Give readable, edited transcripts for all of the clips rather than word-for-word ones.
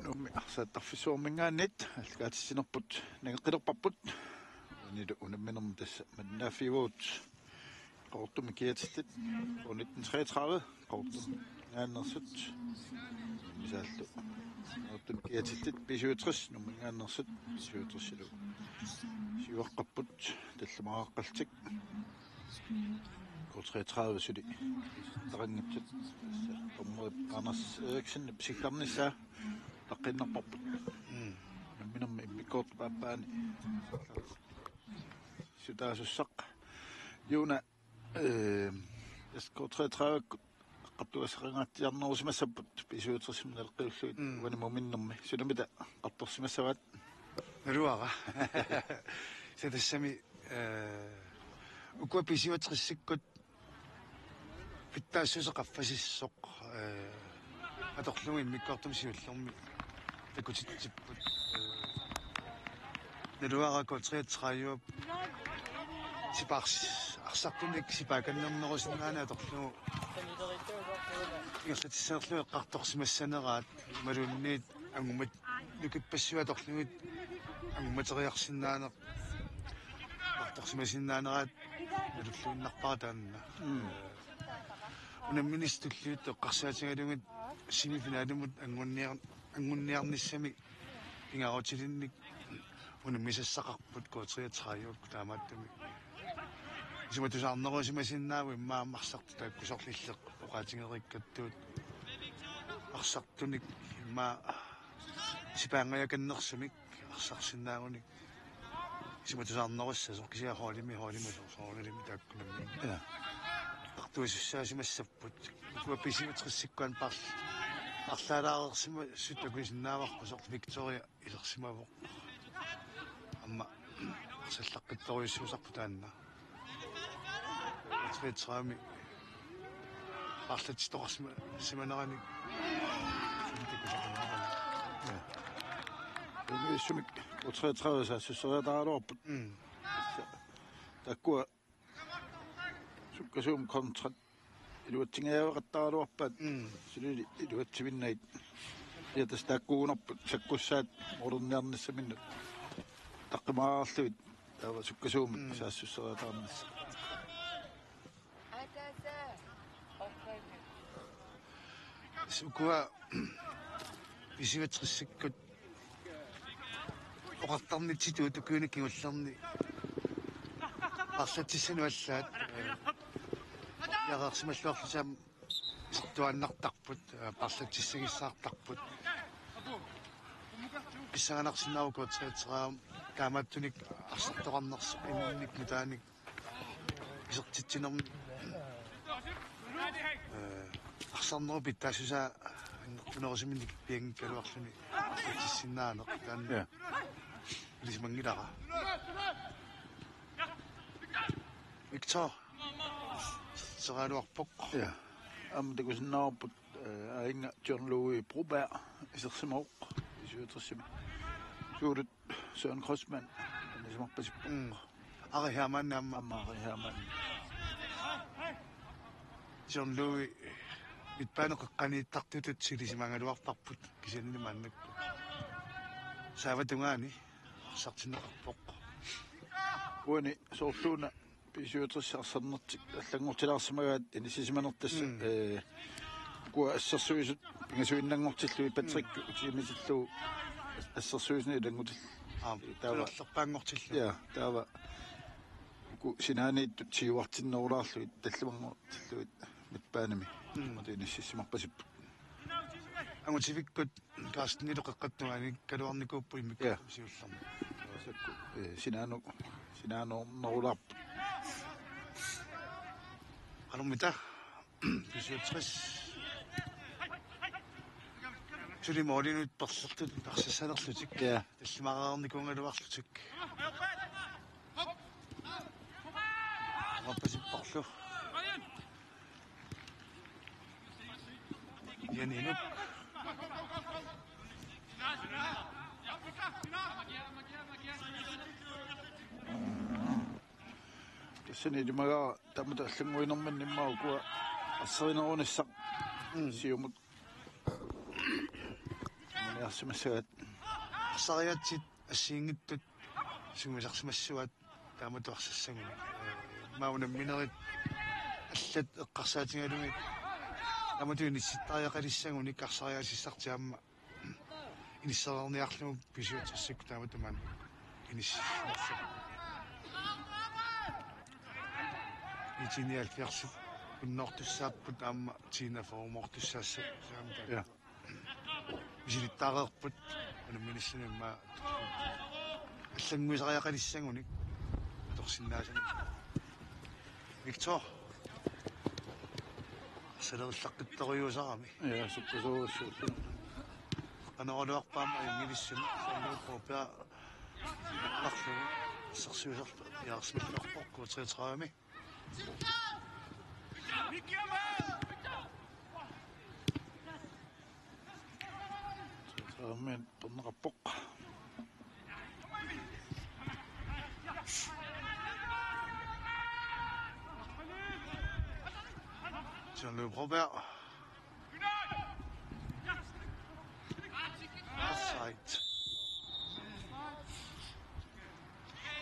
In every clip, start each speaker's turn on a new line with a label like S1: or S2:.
S1: nummi arsaattarfissuormingaannit alkaatissinerput nageqilerparput unilu unamminerm tassa mannaafiuut qortumi kiatistit 1933 qortum ngaannersut misaallu qortum kiatistit pisuutris nummingaannersut pisuutrissilu siuaqqapput tallamaqaqqaltik 33 suli tarangitsut ommuut Anders Eriksen psikkarnissa taqqinnerparput numminermi immikkoort paappaani sutaasusaq Juna Esko 33 qattuasaqangaattiarnerusimassapput pisuutrisimnalqilluit uanimuminnermi sunamita qartorsimassavaat
S2: naluaqa satassami ukua pisuutrissikkut pittaassuseqaffasissoq atorlugi mikkortum siullermi takutittipput naluaqa 33 sipars арсартуник сипааканнернерусингаана аторлугу иерсатиссаерлуи эққарторсимассанераат малунниит ангумат нукиппассуа аторлугит ангуматериарсинаане эққарторсимасиннаанераат налуллуиннарпара таанна унамминистуллуит эққарсаатингалугит семифиналумут ангунниарниссами пингарутилинник унаммисассақарпут коотериатрааюк таамааттами симатусаарнерусимасиннааву иммааммарсарту тааккусорлиллеқ оqaатингериккаттуут арсартуник имма сипаангаяканнерсумик арсарсиннаагуник симатусаарнеруссасо кисиахоолими соорулими тааккунамми артуисуссаасимассаппут куапписиматериссиккуан арлаалаарерсима суттакуисиннааварпусоқ Виктория илерсимавоқ амма саллаққитторуйуссуусарпу таанна Sveitsrami арлатсторсма симанерани
S1: сумик 33 сассуссериатааралуарпут таккуа суккасуум контракт илуатсингаавеқаттааралуарпаат силули илуатсивиннайт иатас таккуунерпут саккуссаат модерниарниссаминнут таққимааарлуит таава суккасуум саассуссериатаарнисса
S2: сукуа писиватриссиккут оқартарнитситуу тукууниккигуллерни арлатиссануаллаат яраарсималлуарлусаам исертуаннартарпут парлатиссагиссаартарпут писсаганарсиннааву коотсеэцераам таамааттуник арсартоқарнерсо инник мутааник исертитсинерми арсарнеру питтаассусаа иннертунерусиминник пиангккалуарлуни артиссиннаанеқ таанна лисмангилара Виктор сераалуарпоқ
S1: амтакусиннаарпут аинга John Louis Broberg исерсимаоқ исуутэрсими суурут Søren Crossmann анисмарпасиппоқ
S2: Ari Hermann
S1: Ari Hermann
S2: John Louis mitpaanoqeqqaniittartutut silisimangaluartarput kisanini maannakku saavatунгаани сартинеқарпоқ
S1: уани соорлууна писуутриссаарсарнертик аллангортилаарсимагаат инисисиманертасса куа ассерсуисут пингасуиннангортиллуи патрикку утимисиллуу ассерсуисни илангутил
S2: таава лерпаангортиллу
S1: я таава ку синанииттут сиуартиннерулаарлуит таллумангортиллуит митпаанами матиниссимарпасиппут
S2: ангутивиккут каастнилоқеққаттугаани калуарникууппу иммикку сиулларми
S1: сакку синаанорнерулаарпут
S2: алумита писуутсрис сулимоолинут перлертут парсассанерлутик таллимараарникуунгалуарлутик апасиппарлу янинук
S1: тассани илимага тамата аллангуинерманниммау куа ассеринерунissaq сиумут Ярсимассагат
S2: арсариатсит ассиингиттут сумисарсимассуат тааматуарсассагуни маунамминерит аллат эққарсаатингалуми аматуини ситтариақалиссагуни карсариасиссартиамма иниссарерниарлугу писуутсассак тааматуман иниссарсак итиниал ферсит уннортуссааппут аама тина формортуссаассак саамта
S1: я
S2: висилиттаареерпут анамминассанамма аллангуисариақалиссагуник аторсиннаасани Виктор салериллаққитторюусарами
S1: я суккусууссуут
S2: анеролуарпаама ингилиссун саллууппа арлу сарсуусарпа яарсмиллерпорку 33-ми
S1: сааммен торнеқарпоқ
S2: Jean-Luc Robert offside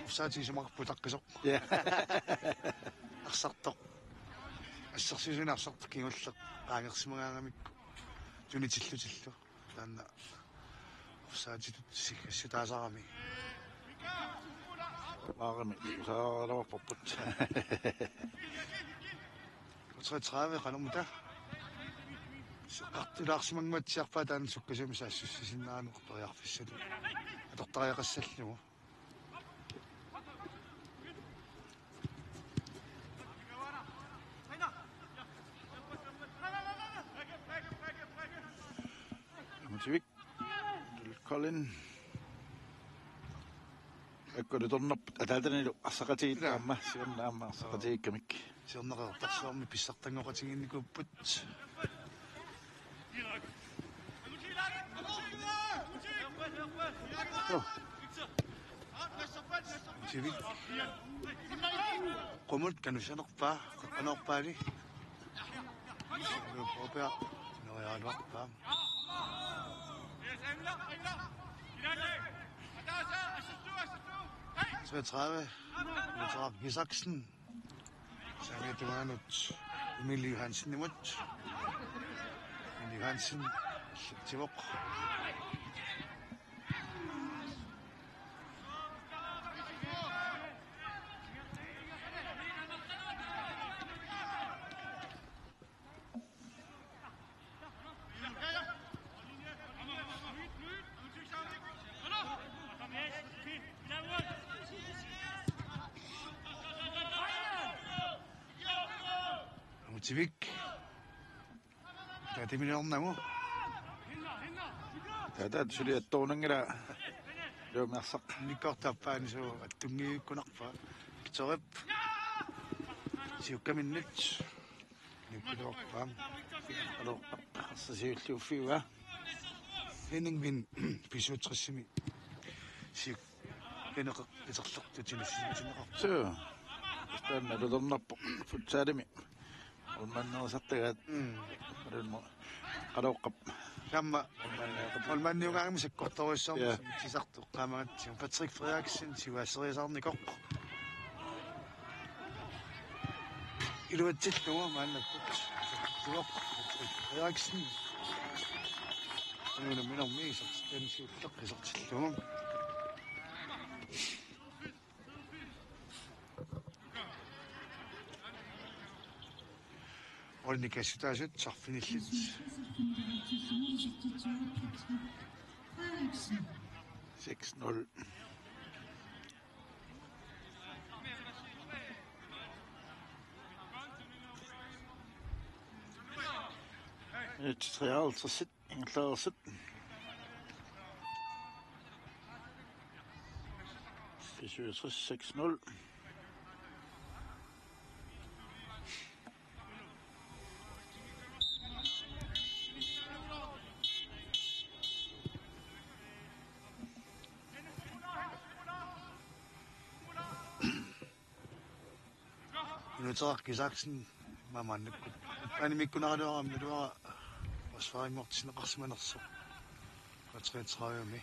S2: offside симарпу таққисоқ
S1: я
S2: арсартоқ ассерсисуна арсартоқ кигуллеқ qaangersimaгаангамикку тунитиллутиллу таанна offside сикассутаасарами
S1: аарами сааралаварпарпут
S2: 33 qanumta seqqartulaarsimangmatsiarpaa taana sukkasumi saassissinaanu qoriarfissalu atortariaqassallugu
S1: Amtivik Colin Ekkor tornarput ataaltanilu arsaqatiit aamma siornaamma arsaqatiikkamik
S2: сиорнеқартарсуарми писсартангоқатигинникуппут тиви qumut kanussanerpaa qaqqanerpaali лупопа нoriaaluarpaa Svetrave, Svetrave Gisaksen, Sametuanut, Emilie Hansen imod, Emilie Hansen, Siptivok. Motivik. Tätä minä
S1: таатаат сулиаттуунангила луумиарсақ
S2: никкортаппаани суу аттунгииккунарпа киторип сиуккаминнит никкулуарпаам
S1: ассасиуллууффиуа
S2: Henning писуутриссими сиук кенеқэ питерлертутинissимисинеқар
S1: суу стаанна лудернарпо футсаалими улманнерсартагаат алунмо қалоққап
S2: Jamma, olmanniugaarmi sakkortoruissormi tisartu qaamagatium Patrick Frederiksen siuasseriasarnikor iluatsilluma maannakkut tuor Patrick Frederiksen anuna minormi isartan siulleqqisartilluma Olnikasutaasut sarfinillit
S1: 6-0 53 ingelaarsat Pisuutris 6-0
S2: Nutarkisaksen mamannukku animikkunaaluarammi luara wasfaringortineqarsimanerso 33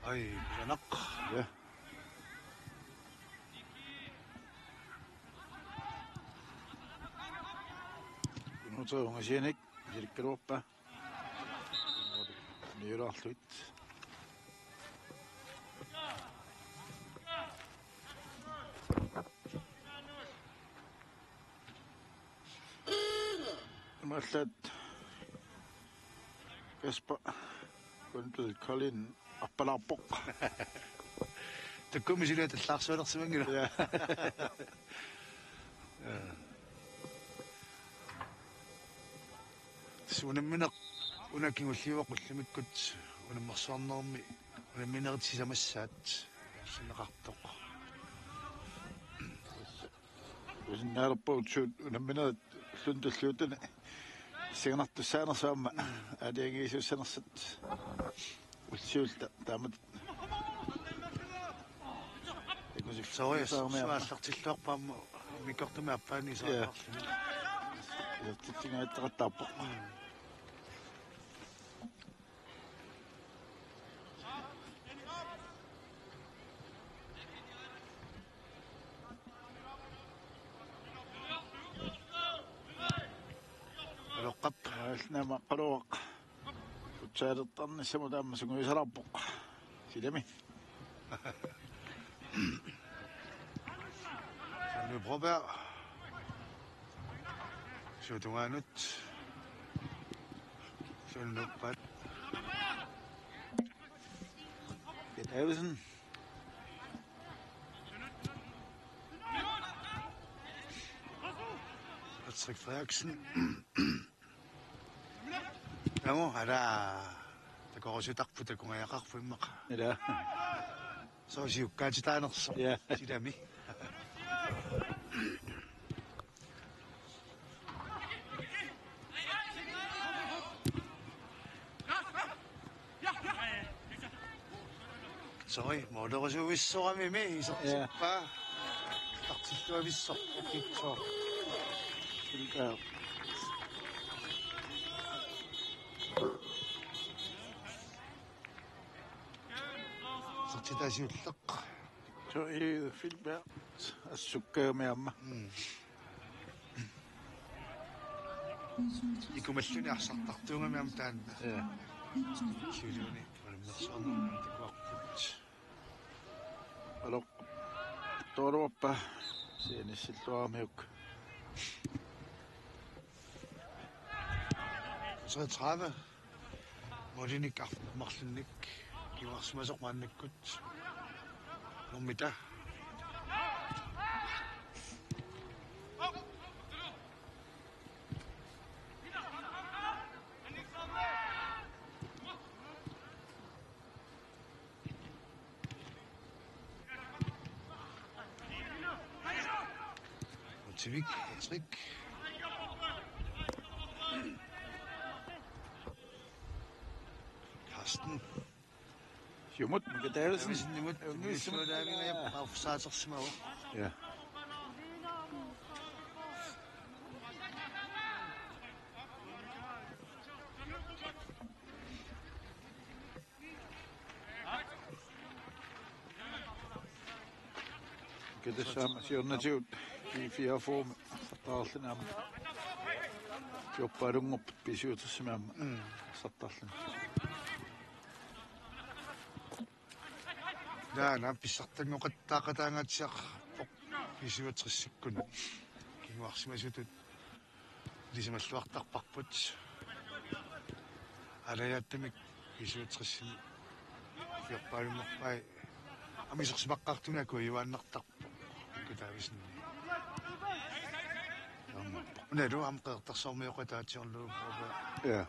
S2: Ай, жанақ.
S1: Ja. Nu så unge sienik, sirkkeruoppa. Nyyrahluit. Mallat Kaspa kuntul Colin appalaappoq.
S2: Takkum isilet allаарsuulersimangila.
S1: Ja.
S2: Suunammineq unakingulliuaq ullimikkut unammersuarnermi unammineritisisamassaat sinneqartoq.
S1: Usinnaarpautsut unamminerat llundulluutana signartussaanersaamma aliagiisuussanersat ussiulta taamat
S2: Sorry, suaallartilluarpaamma mikkortumi appaani saaqarluni.
S1: Yattitingaitteqattaappoq.
S2: Aloqqap
S1: Aalnama qaluaq. Utsaalertarnissamu taamma sunguisaraappoq. Silami.
S2: Sannu Broberg. Suutungaanut. Sunnuppat.
S1: Gedavsen.
S2: Patrick Frederiksen. Namo, ala. Takorusutaqpu takungajaqarpimmaq.
S1: Ja.
S2: So siukkaatitaanerso.
S1: Ja.
S2: Silami. Sorry, moderusuvissorami isertippa. Tartilluavissor.
S1: Tilkaa.
S2: Sertitaasiulleq.
S1: Så i Filberg assukkaamiamma.
S2: Ikumalluni arsartartuungamiam taanna.
S1: Ja.
S2: Siuluuni palimmersuarnermi takuarput.
S1: Aloq toruoppa sienissilluarmiuk.
S2: 33 Modinik afmarlunnik kiuarsimasoq maannakkut. Normita. Motivik, Patrick. Karsten.
S1: Jumut Gedavsen.
S2: Nimut nissuulaavingaya aufsaatersimau.
S1: Ja. Gedavsen siornatiut i 4 form sartaarlunam. Jopparungop pisuutersimam sartaarlun.
S2: Naana pissartangoqattaaqataangatsiaq pisuutrissikkun kinguarsimasutut lisimalluartarparput alayaattamik pisuutrissimi fiorpaalumorpai amisorsimaqqartunaku iuaannartarpu kutaavisni unalu amqeertarsormiuqataatiorluu
S1: Ja.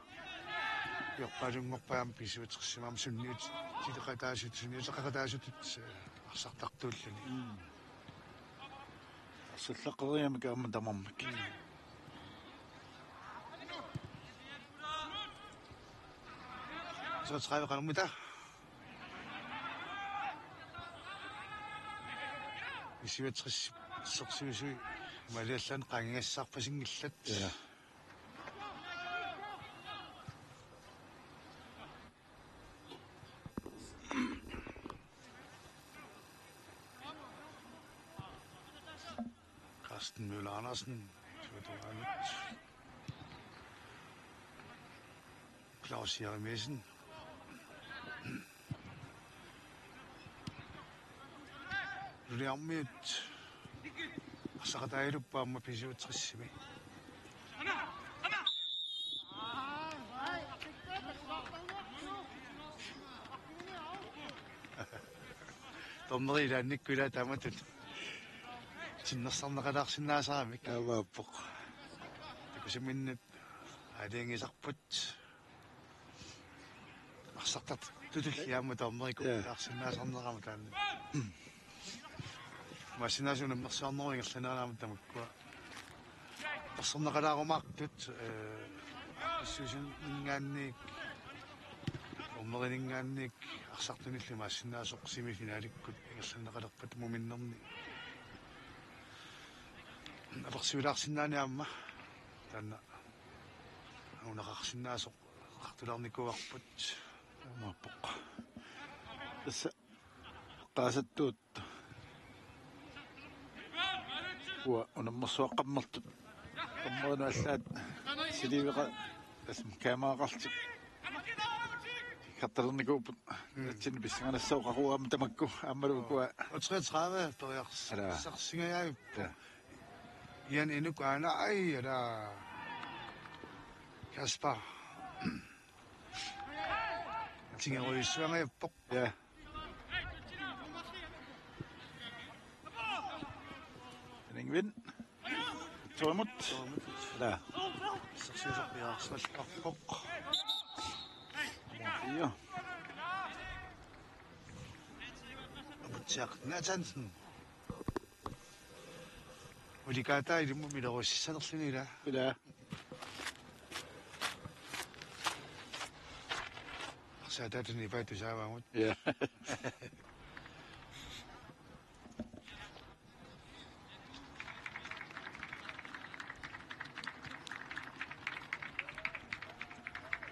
S2: fiorpaalungorpaam pisuutrissimaam sunniut sileqataasut sunniuteqaqataasutut arsartartuulluni
S1: Sallaqeriamik aamma tamarmik.
S2: Så 30 qanermita. Isiuatris sorsiusui Malillan qangiassarpasingillat.
S1: Ja.
S2: Carsten Møller Andersen, 22. Claus Jeremissen. Ruliarmiut arsaqatailuppaamma pisuutrissimi. Tomneri ilaannikkula tamatut. Sinnersarneqalaarsinnaasaraamik.
S1: Avaappoq.
S2: Takusiminnet aaliingisarput. Arsaqtat tutulliaamma tomneriku aarsinnaasarneqarma taanna. Masinaasuna mersuarneringerlanaaraama tamakkua. Tarsarneqalaarumaartut исsuusin ингаанник уммеринингаанник арсартунилли массинаасоқ семифиналиккут ингерланнеқалерпат муминнерни аперсуулаарсинааниамма таанна унеқарсинаасоқ қартулаарникуарпут
S1: Avaappoq. Tässä qaasattuut unammersuaqqammertut qammuunallaat siliviqa tasm kaamaaqartik katternikuuput natsin bissanganassauqaruaama tamakku aammalukua
S2: 33 periars sarsingajaajuppu ian inuk aana ai ala Kasper tingeruissuangajappoq
S1: ja Ringvin Tormut la
S2: sarsiusorpiaarsallarpoq
S1: ja
S2: Tjak Nathansen Ulikata ilmu milerussissanerlunila
S1: la
S2: arsaataatuni paatusaavaamut
S1: ja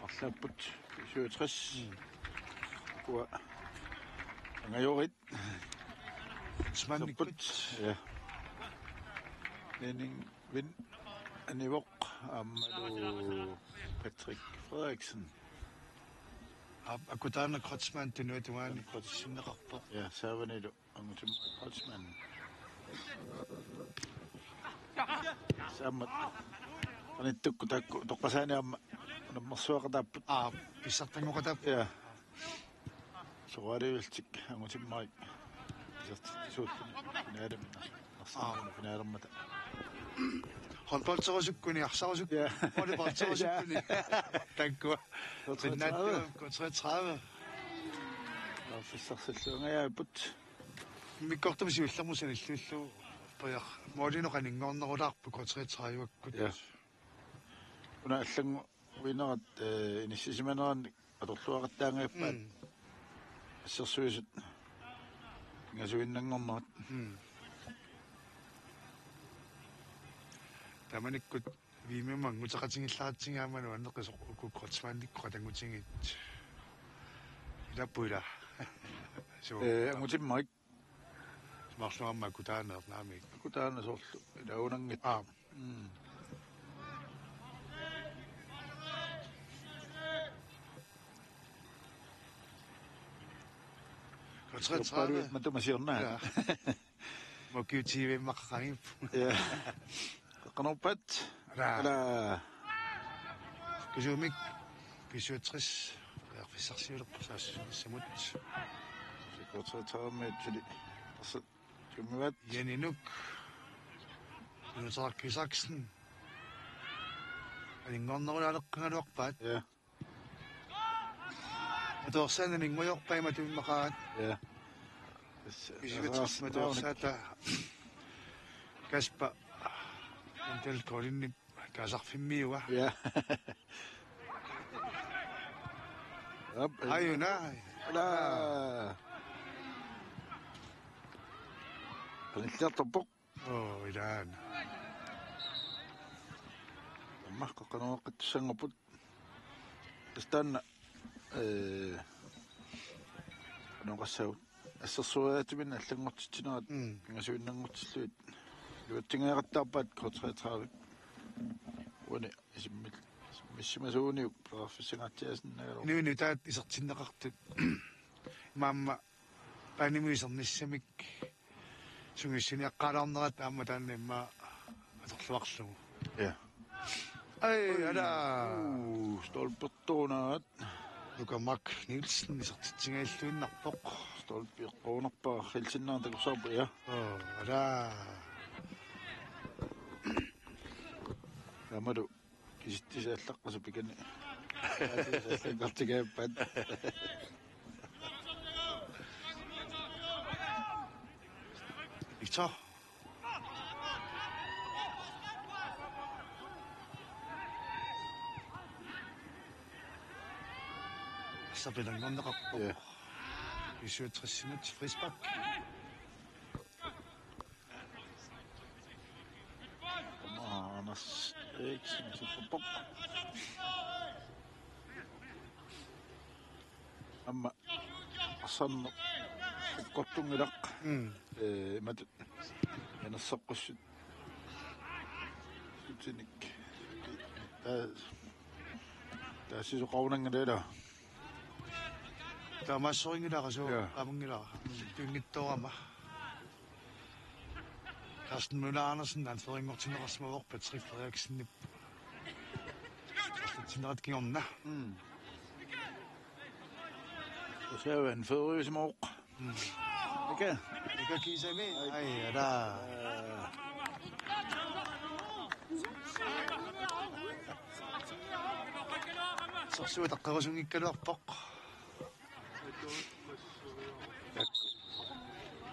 S1: Arlapput 67 kua angajorit
S2: smannikut
S1: ja Lening Vin Anivoq Ammalu Patrick Frederiksen
S2: akutaana Krotsman tunuatumaani sinneqarpoq
S1: ja Savanilu angutum Holtzmann Sammat anittukku takku toqqasaani amma unammersuaqatapput
S2: pissartangoqatap
S1: ja soqaliviltik angutimmarik isertisuuttuni finaalimna narsaamuna finaalermata
S2: håndboldterusukkuni arsarusuk
S1: ja
S2: volleyballterusukkuni takkua pinnaattu 33
S1: Fissarsalluungajaaput
S2: mikkortum siullermusan illullu pajaq moolino qaninngornerulaarpu 33-uakkut
S1: ja una allangu uinerat inissisimanaran atorluaqattaangaappaat ассерсуисут ингасуиннангорнерат
S2: таманиккут вимеман гутеқатингилларатсингааману аннеқисоқ укуккортсмаанникку қатангутингит илаппуила соо
S1: ангутиммарик
S2: марлуамма кутаанернаамик
S1: кутаана соорлу илаунангит
S2: Kontrakt
S1: матумасиорнаа
S2: мокиутивиммаққаргип
S1: я канопат ала
S2: кисумик писуутрис ярфиссарсиулерпасаас самут
S1: сикотсатаамаатсили асса куммиват
S2: янинук нутаркисаксен алингорнерулаалеққангалуарпаат
S1: я
S2: аторсаанани ингуйорпаима туиммақаат
S1: я
S2: Isivitsma tuorsata Kasper entel kolinni kasarfimmiuga
S1: ja
S2: ayuna
S1: ала паниллиартарпоқ
S2: oh ilaan
S1: Qaqanuaqqattussangaput istaanna qanuqassavut ассерсуриатимина аллангортитсинерат пингасуиннангортиллуит луаттингеэқаттаарпаат кортреатраавик уни исиммит миссимасууниук профессионаатиасиннагалу
S2: нуни таат исертиннеқартут маамма панимуисерниссамик сунгиссиниаққалаарнерат аама тааннимма аторлуарлугу
S1: я
S2: ай ала
S1: столпертуунаат
S2: Luka Mak Nielsen исертитсингаиллуиннарпоқ
S1: столпиэққуунерпаа хилсиннаартакусаарпа я
S2: ала
S1: ямаду киситтисааллаққасу пикани картигааппат
S2: Victor Sabelangonnaqarpoq
S1: ja
S2: 67 frisbak
S1: Anders Eriksen superpop amma asanno uqqortungilaq mat yanassaqqussut sutinik taasisoqaunangalala
S2: Tamassoringilaqasu amungilaq tuingittorama Carsten Møller Andersen han føringortineqarsmaavoq Patrick Frederiksen tinerat kingorna
S1: Usavan fødrøsemorg Ikke
S2: kisami ai ada Sorsuutaqqurusunngikkaluarpoq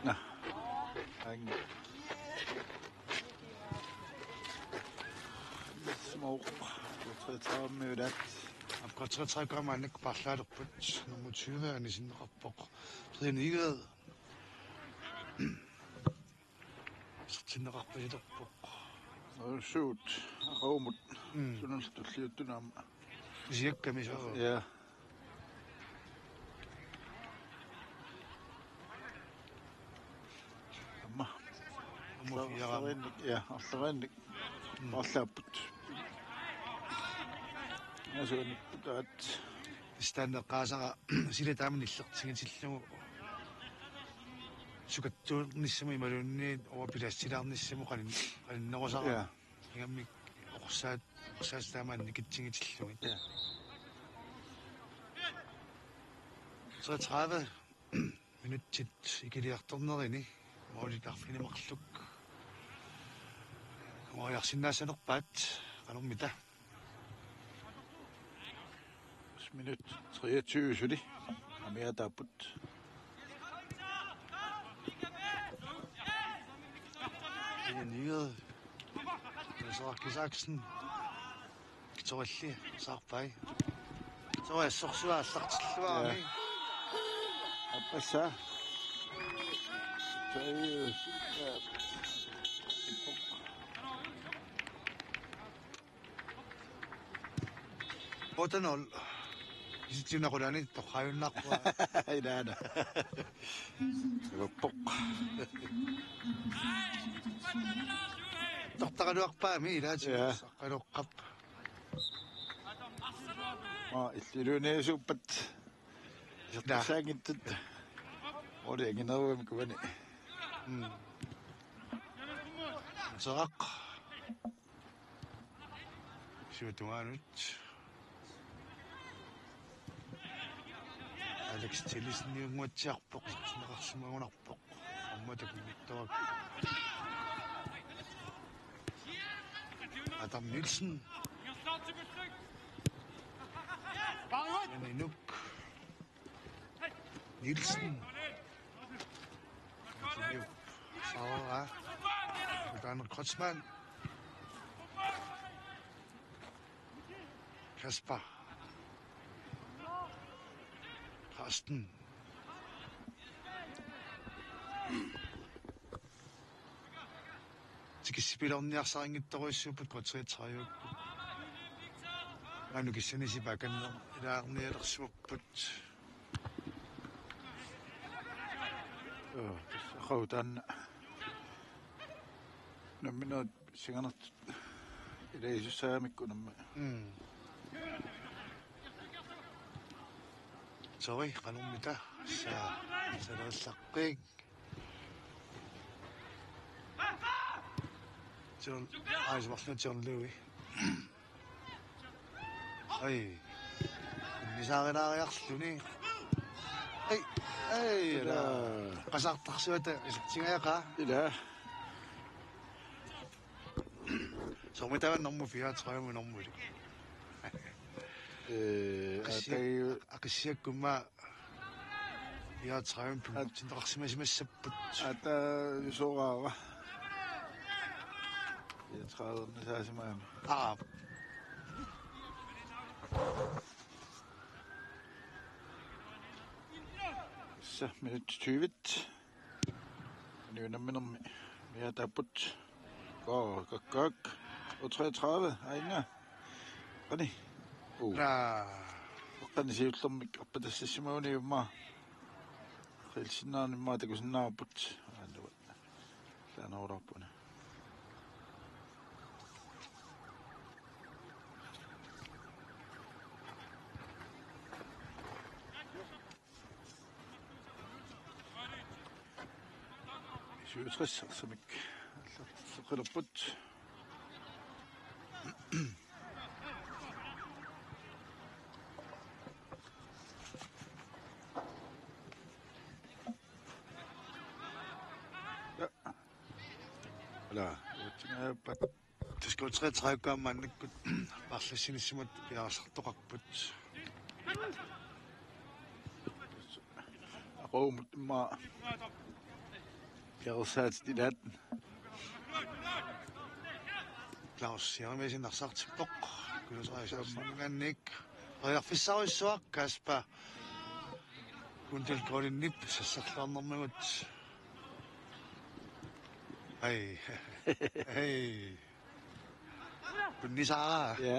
S1: Nah ang smorg trætramødet
S2: Apqatriqamaanik parlaalerput nummer 20 anisinneqarpoq Triniget Sertinneqarpalilerpoq
S1: shoot raumut sunultulliuttunaam
S2: isiakkami so
S1: ja amma ja allerinnikарлааппут насуниккутаат
S2: истаннеққаасара силатаамин иллертигитиллугу сукаттуунниссами малуунни овапилассилаарниссаму qalinnerusara ингаммик оқсаастаамаан никитсигитиллугит 30 минуттит икилиарторнерини моолитарфинемарлук моярсиннаасанерпаат канормита
S1: minut 23 suli амиатааппут
S2: Nyhed Saksen Victorelli Sarpay så er sorsuaallartillуаами
S1: аппаса
S2: Botanol isitsinaqulani toqqajunnaarpua
S1: ilaana ippoq
S2: tortaqaluarpaami ilaati saqqaluqqap
S1: illuneesuppat isaqsaangittut ori agineruam kuvani
S2: seraq siutuanut Alex Tillesen niunguatsiarpoq neqarsimagunarpoq ammatakungittuak Adam Nielsen Janinuk Nielsen Sara Daniel Krotzmann Kasper Carsten Tikisipilaorniarsaringittoruissuuput 33 Anu kissanisipakan ilaarnialersimuppat
S1: Khawtan namminut singanat ileisussaamikku namma
S2: Sorry qanummita salallaqqik John Eyes wasn't John Louis Ai nisaarinaaриарлүни Ai la qasartarsuata isitsingayaqa
S1: ila
S2: Somitavan normu 34 normuli
S1: atay
S2: Akissiakkumma 34 pinnertindeqarsimasimassapпут
S1: ata yusoqaava yatqaadernisaasimaami Så minut 20. Nu namminermi miatapput gak og 33 ainga qani
S2: la
S1: qani siullermik appatassasimauni umma qilsinnaarnimma takusinnaarput annuwa laanaorarpuna Samik seqillerput la utsingaappat
S2: Tuskutreetrækkaammaannakkut parlassinисsimат piarsartoqarput
S1: aquumut imma Kjærsatsdilat
S2: Klaus Jeremiasinnarsartippoq kulusarisaammangannik Riarfissarussuaq Kaspa kuntilkoolinnip sassarlaarnermagut Hey Kunnisaara
S1: ja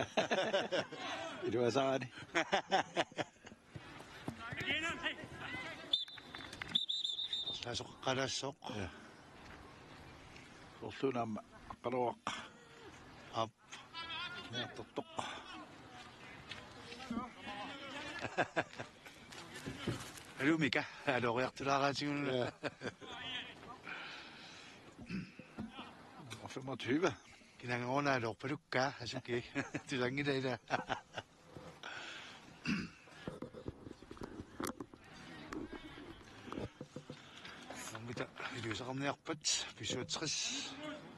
S1: iluasaani
S2: Tasoqqalaassoq
S1: ja orlunaamma qaluaq
S2: ap
S1: neertortoq
S2: Alumika aloriartulaaraatigun
S1: ja 25
S2: kinangaona alorpalukka asuki tusangilaila Mita iluisaqarniarpat pisuutris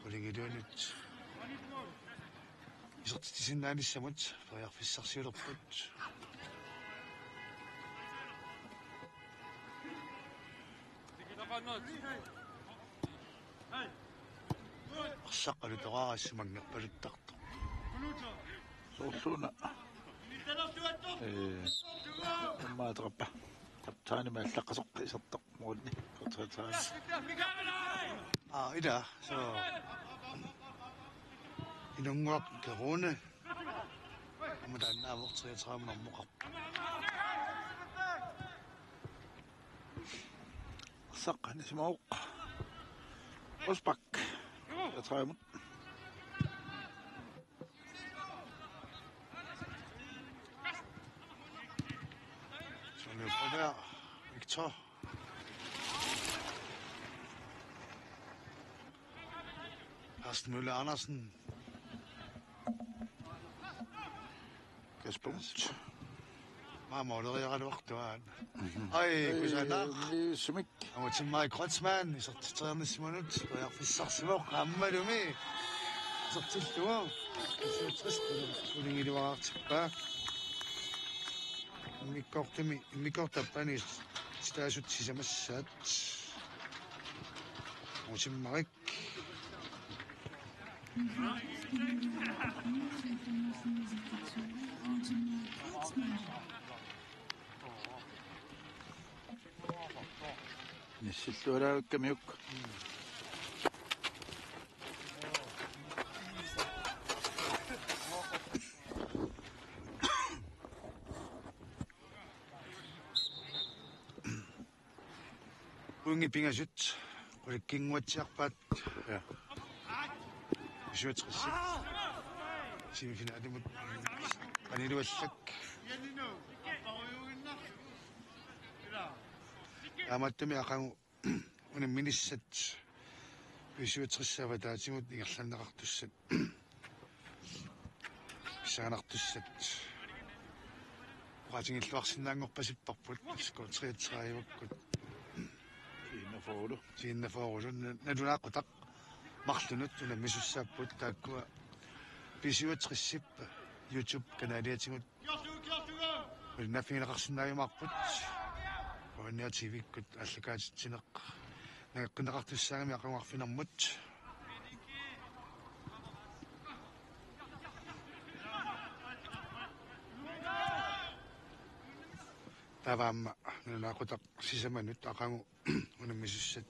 S2: qulingiluunut isertitisinnaanисsamут periarfissarsiulerput Arsaqqalutoraarassimagnerpaluttartu
S1: soorluuna ammaataqappa taptaani maallaqasoqqi isertaq muunni 33
S2: ila so inunguaq kerune amataannaavort 33
S1: saqqani simauq ospak yatraamut
S2: Sonnebrødberg, Victor. Carsten Møller Andersen.
S1: Kasper Mutt
S2: Marmorleri ret vort, det var han. Kusanak.
S1: Sumik
S2: Han var til mig Kreutzmann. I så til 30 minut. Og jeg fik så svår ramme du med. Så til du var. Det er trist. Så længe det var tilbage. Mikkortapani staasuttisamassat usimmarik
S1: nissilluaraakkammiuk
S2: Ungi pingasut. Ulikkinguatsiarpaat.
S1: Ja.
S2: Isuatrissip. Semifinaalimut qaniluallak. Amattumi aqangu unimminissat isuatrissava taatimut ingerlannaqartussat. Pissaanartussat. Qatingilluarsinnaangorpasipparput skotriatsraaivakkut. Siinnafoorulu nalunaaqutaq marlunut unammisussaappuut taakkua pisuatrissip YouTube kanaliatimut nafinaqarsinnaayumaarput Onia TV-kkut allakaatitsineq nagaqqinaqartussaagami aqanguarfinarmut tavaamma nalunaaqutaq sisamanut aqangu unammissussat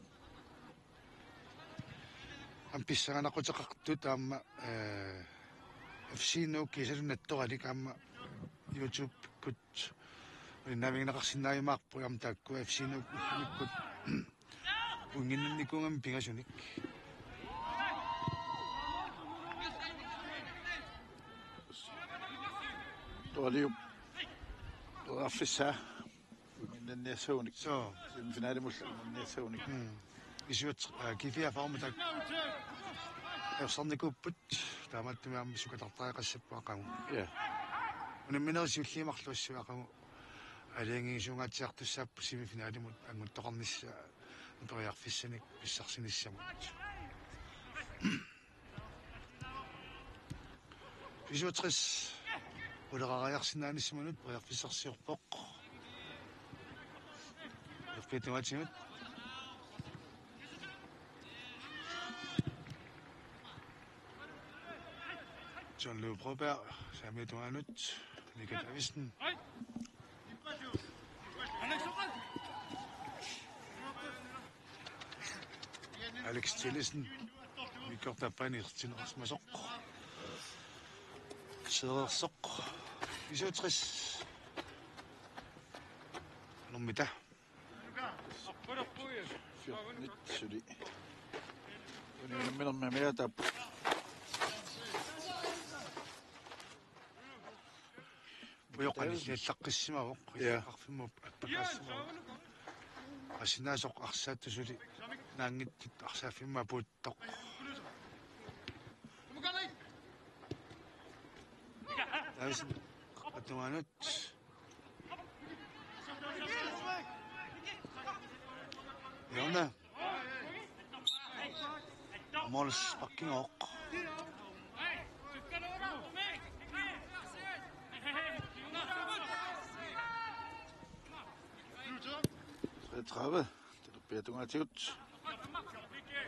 S2: ampissaranaqutaqartut aamma FC-nu kiisalunattoralik aamma YouTube kut navinaqarsinnaayumaarpu am taakku FC-nu ikkut unginnnikungam pingasunik
S1: Tuoliu tuaffissa unginnanniassaunik
S2: so
S1: semifinaalimullu unginnanniassaunik
S2: isuat kifia faormutak ersarnikuupput taamattumi aamma sukatartariqassappuaqagu
S1: ja
S2: unamminerisiulliimarluassuaqagu алиангисунгатсиартуссааппу семифинаалимут ангуттоқарнisса упериарфиссаник писсарсиниссамут физиотрис улеқариарсинааниссаманут периарфиссарсиорпоқ эрпитуатимут John Løve Broberg, Samuel Duanut, Nika Davisen. Alex Tillesen, Mikor Tapanirtin Rasmasok, Søder Sok, 64. Nummita.
S1: 14 suli unimminarmi miataappu
S2: Uyoqanillaqqissimavoq iaqarfimmup appakaassimavoq asinasoq arsaattusuli naangittit arsaaffimma puuttoq Davisen qatuanut Jonna Mols fucking oq
S1: Trave, det er bedre tungativt.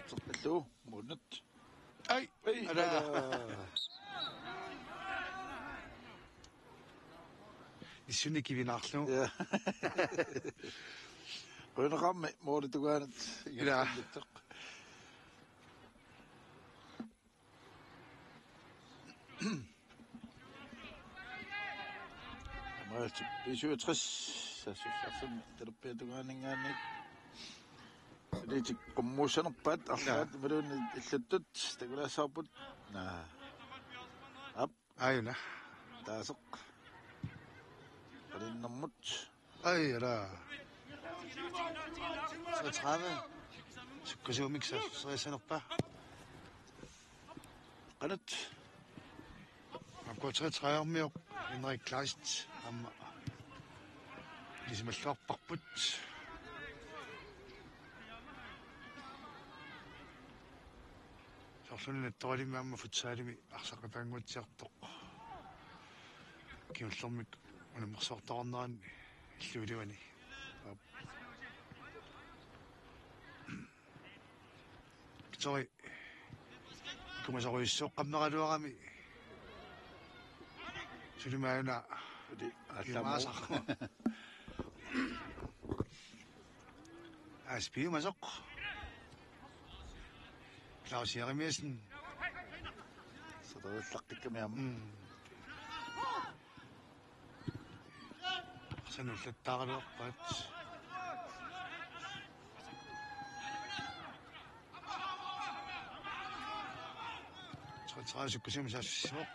S1: Så hallo, måned.
S2: Ej, er der I synes ikke, vi nakler.
S1: Ja. Rønne ramme, må det du gør det.
S2: Ja.
S1: Det er 67, så synes jeg, det er bedre du gør det. Det er kommotion op at afsat, hvad du ikke det går så på. Nej. Op.
S2: Ej, nej.
S1: Der er så. Og det er nummer.
S2: Ej, der. Så 30. Så kan jeg mixe, så jeg sender bare.
S1: Godt.
S2: Man går 33 år mere. Henrik Kleist. Ligesom et slår bakbut. Sådan dårligt med at få taget med, og så kan man godt tage det. Kan man slå med, og man så der andre en slutøvende. Så kan man så ryge så kamera du har med. Så det med en
S1: Det
S2: er meget så. Jeg spiller mig så. Claus Jeremiasen.
S1: Så der er slagt ikke med ham.
S2: Så nu lidt der op på et. 39 45.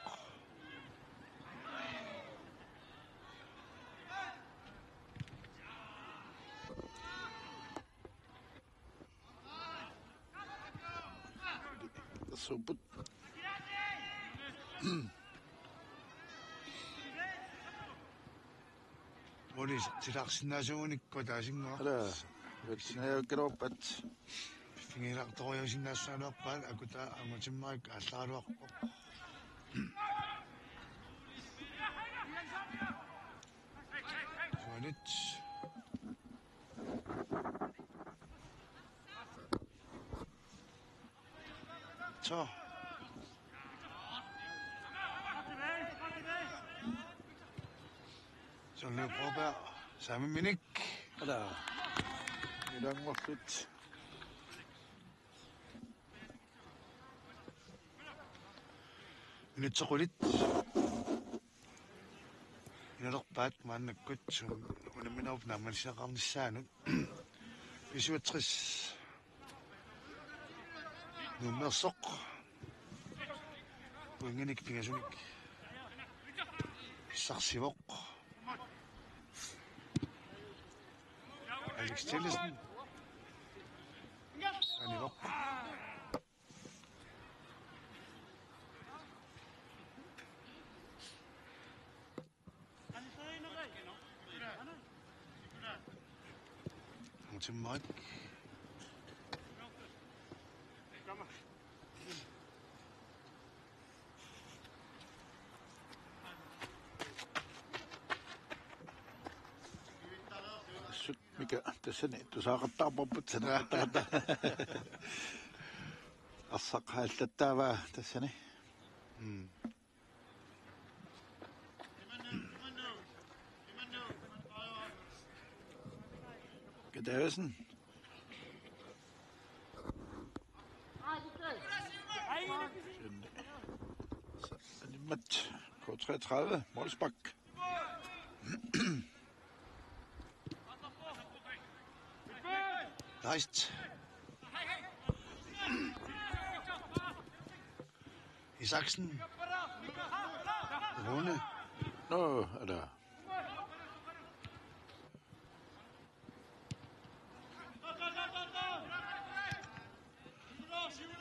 S1: Subut.
S2: 머리 지락신나정으니까 다신가.
S1: 그래. 그렇지네. 그렇bat.
S2: 핑이랑 또 여신나서는 반 아구다 아무 좀 말 알라로. 그렇지. 저 저를 보봐 사미미닉
S1: 그래. 이런 거 그렇지.
S2: 이네 초콜릿 이렇게 만나 끝좀 오늘은 없 남은 시작하면 시작은 비시와 트스 눈매 쏙 보이니 핑해주니 싹시복 알렉스 텔리슨 아니 복 정말
S1: Sut mikä tässä niin, tu saakattaa poput sen että assak häiltettävää tässä niin. Gedäsen. Mit på 33 målsbak.
S2: 나이스 이삭슨 오늘
S1: Nå, eller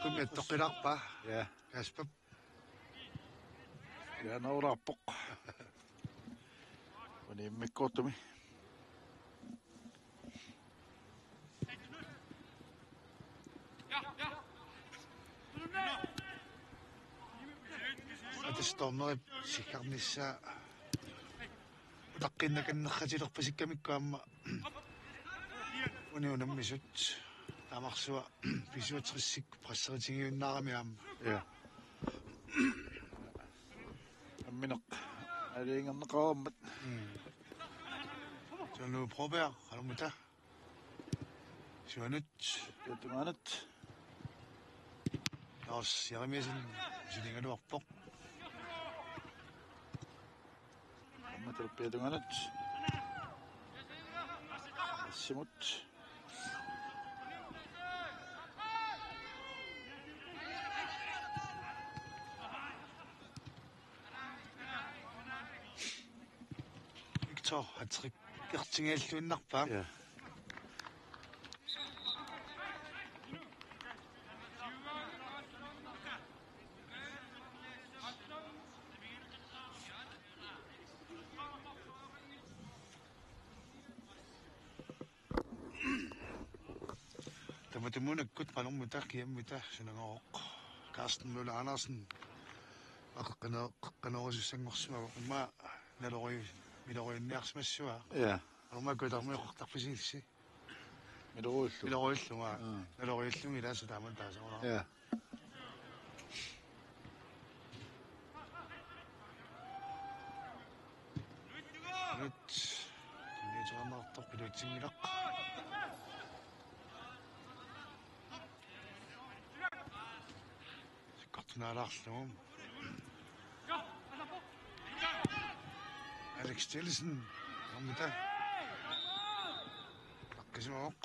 S2: 그러면 떡이락 봐
S1: ja,
S2: 야스법
S1: ja nauraa pokka. Meni mikkottomi.
S2: 아저씨도 시카미사 딱긴나긴 하지럭 버식감이까 아마 오늘 미숫 아막수와 비수와 철식 벌써 징이 나가면
S1: Ja. Minok. Ringan na kaomat.
S2: 저는 보배야 가는부터 시원했
S1: Ito nga nat.
S2: 나스 야미신 지링을 wakpok
S1: Matrapedo nga nat. Simut.
S2: 저 한트릭 격증에 륜 낙방
S1: Ja.
S2: Temen-temen ikut paling mudah kiam mudah senang ok Karsten Müller Andersen kena osu sengosma ma naloi midoi nersmasua
S1: Ja.
S2: ma kodarme qortar fisiksi
S1: Midroollu.
S2: miloruilluma naloruillumi ilaasa taaman taasora
S1: Ja.
S2: nyt ni joamartor pilutsingilaq sikkartunaalаарlugum Alex Tillesen ammuta takkisuoq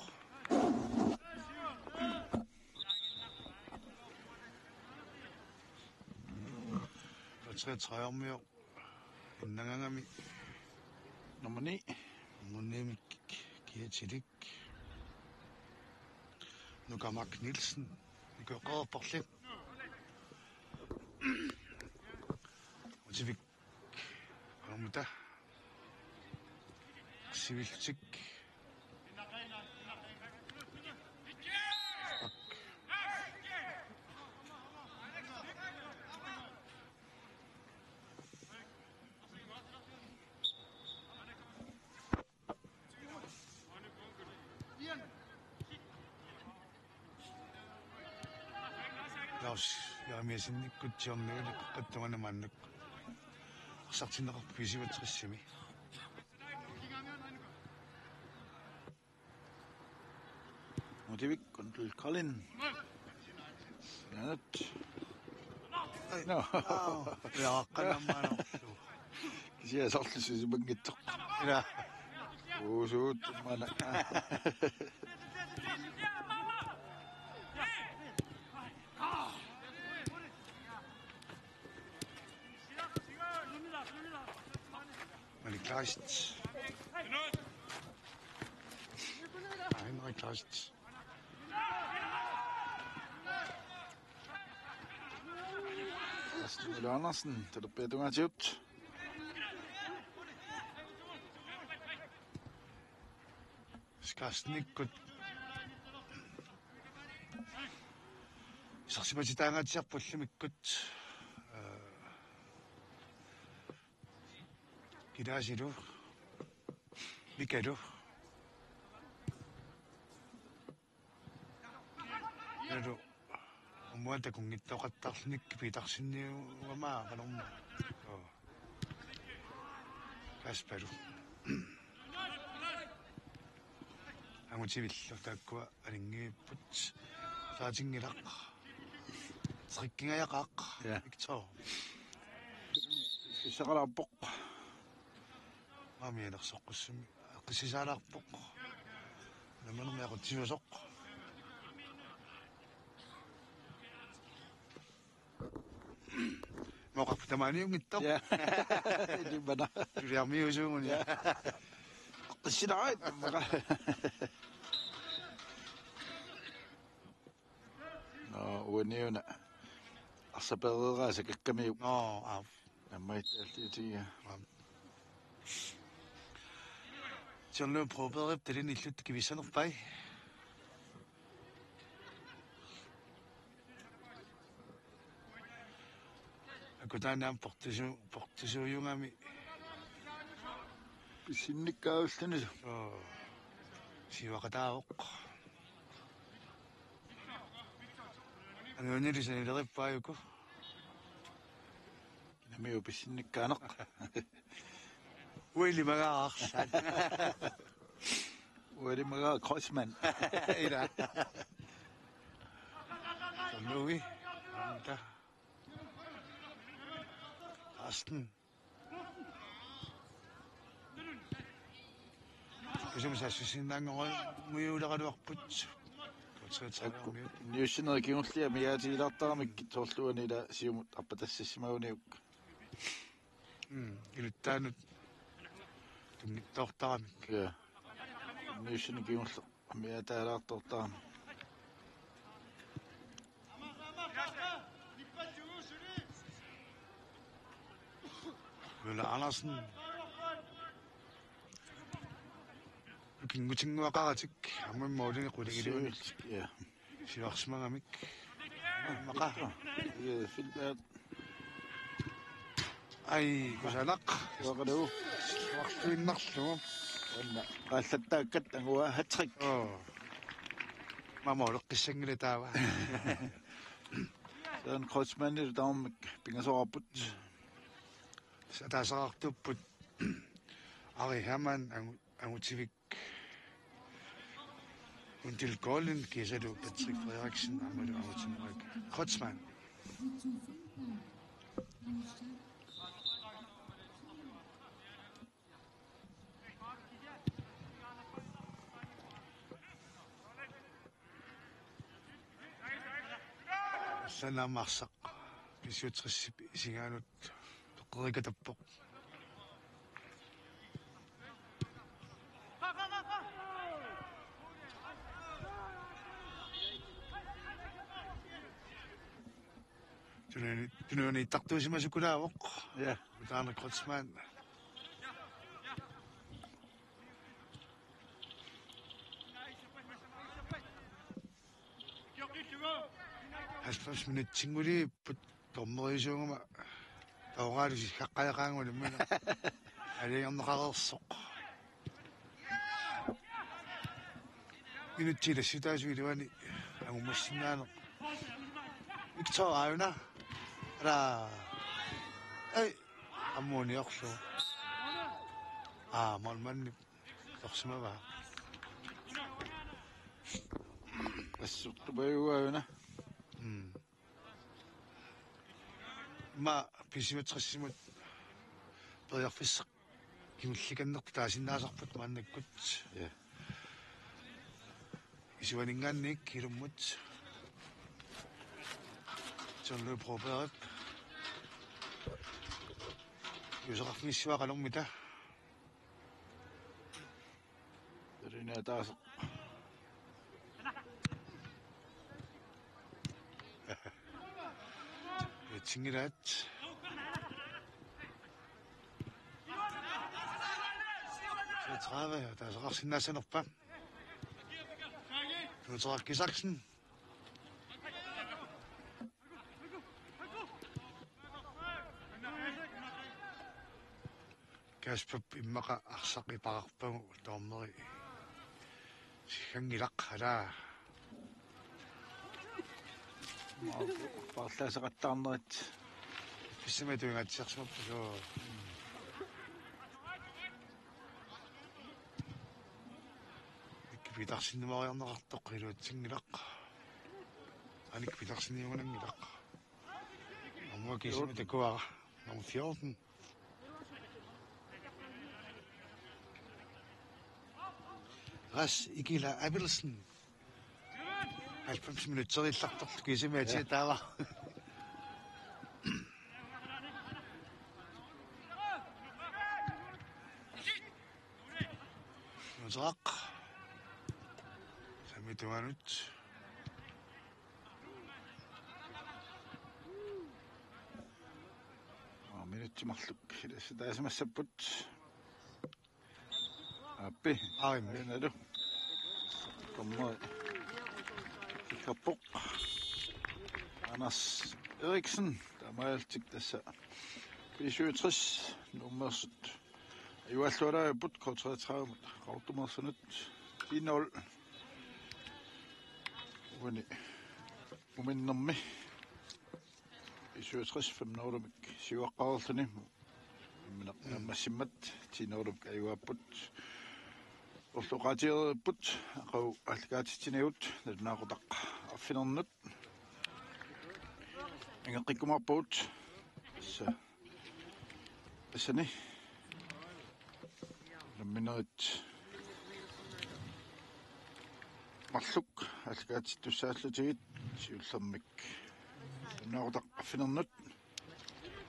S2: 33 인나강함이
S1: Nummer 9.
S2: 문님이 기해지릭 누가 막 닐슨 이거 꺼버립 어집이 아무다 시빌직 야미에서니 끝이 없네. 그동안에 만났고 싹친다가 비시고 쳤으미.
S1: Motivik control Colin. Janet. No.
S2: 약간 한만 없어.
S1: Siya sakto si Bangitok.
S2: 이라
S1: Usut mana.
S2: 많이 클라시치. 많이 클라시치.
S1: Aston Andersen til det bedre at kjøpt.
S2: 스카스니끝 석시바지 땅아지약 볼림이 끝 기라시루 미케루 그래도 엄마한테 공기 똑같다 스니키 비닥신니 엄마 그럼 가스페루 아무 집이 있었다고 아닌게 뿌치 사진이락 새끼가 약각
S1: Ja.
S2: 쳐
S1: Så er der bok.
S2: 마음이 nak 섞었으면 그 시사락 뽑고 그러면 약간 집어서 뭐 갖다 많이用있다
S1: Ja. Det var der.
S2: 우리 아미 요즘은 야
S1: Det siger Nå, uenigende. Og så bedre, så kan man jo.
S2: 아
S1: Jeg må ikke altid sige.
S2: 저는 보배를 드린 일을 듣기 위해서는 빠이 그다음에 한 복두쇼 용함이
S1: Sinnikke afstande.
S2: 시와가 다 없고 오늘이 전에 빠이고
S1: Jeg er jo besinnikke nok.
S2: 왜 리마가 악산
S1: Hvor er det meget krodsmand?
S2: 이라 루이 안다 아스튼 요즘 사실 신당을 무유라가도 확붙죠 그래서 촬영이
S1: Nyusinnoget kiunsia, men jeg er til at ikke torsluen i der siumut apatassimauni.
S2: 일단은 좀 떡다감
S1: Ja. Nyusinnoget kiunsia, men jeg er der at
S2: 왜 안왔은 김구 친구가 가가지고 아무 머리에 고데기 되면
S1: Ja.
S2: 시wak시망하미 막아
S1: Det er fint.
S2: 아이고 잘낙
S1: Hvor er det?
S2: 시wak시 낙수
S1: Qallataakat angua hatrik.
S2: 마마 어렵게 생일에다 와
S1: Der er en krodsmand i der om pingasorbut.
S2: 다사각도 붓 아기 해만 앙우치빅 until Golden 계세로 Patrick Frederiksen 아무리 앙우치는 코치만 Sana maksak. Bisyo 30 singanot. аққерика таппоқ Тунуни тартуусимасукулаавоқ
S1: Ja.
S2: Utaarne Kreutzmann. Halvfems minutter tinguli tormeriisuungama taoraalusi haqqajaqaanguli mana aliarneqarersoq minuttila sutaasuiliwani agumassinnaano Victor Ayuna ra ei ammuuniorlu molmanni torsimava
S1: Assuttubayuauna.
S2: ma pisimatrassimut periarfisseq kimullikannerpu taasinnaasarput maannakkut
S1: Ja.
S2: isuaningaannik kilummut sonlu probeerip юсақарфиссуақалэрмита
S1: Terina taas.
S2: tingiraat Trave, taasaqarsinnaassanerpa tuuterakisaksen Kasper immaqa arsaqipaqarpagu toormeri sihangilaq alaa
S1: Parlaasaqattaarnerit.
S2: писсаматуингаатсиарсимаппу соо иккипитарсиннамариарнеқартоқ илуутсингилақ аниккипитарсиниугунангилақ амуа кисима такуара номер 14 Ras Igila Abelsen 90 minutter иллартарлу кисимаати таава Нозак самитуанут
S1: Minuuttimарлuk ilassa taasimassaput. Appi.
S2: Aimmi.
S1: Nalu. Komma. Kapok. Anders Eriksen. Tamaaltik tässä. 67 nummersut. Jualluaraaput K33 Rautumarsunut 1-0. Uni. Uminnermi. 67 5-0 siuaqqaarluni наммассиммат тинеулук аюаппут орлоqatiерпут ақау аллгаатитсинагут налнаақутақ аффинернут ингеққиккумарпуут ассани намминерит марлук аллгаатиттуссааллутигит сиуллермик налнаақутақ аффинернут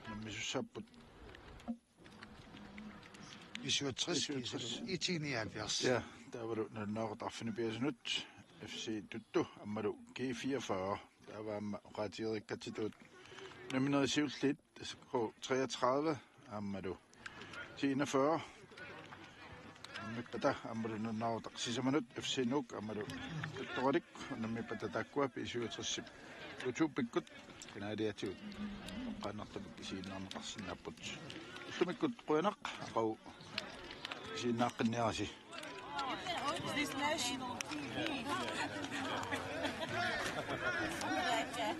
S1: наммисуссааппут
S2: 67 179.
S1: Ja, der var du nok der biasunut FC Tuttu ammaru G44. Der var rettidig katitut. Nummer 7 lidt K33 ammaru 41. Mipata ammaru nok der sisamanut FC Nuk ammaru Tuttorik nummer pata takwa P67. YouTube pikkut kanadiatiut. Qanartu kisiinnaarneqarsinnapput. Tumikut qoyanaq aqau Sinnaaqinniarasi.
S3: Is this national TV? Yeah?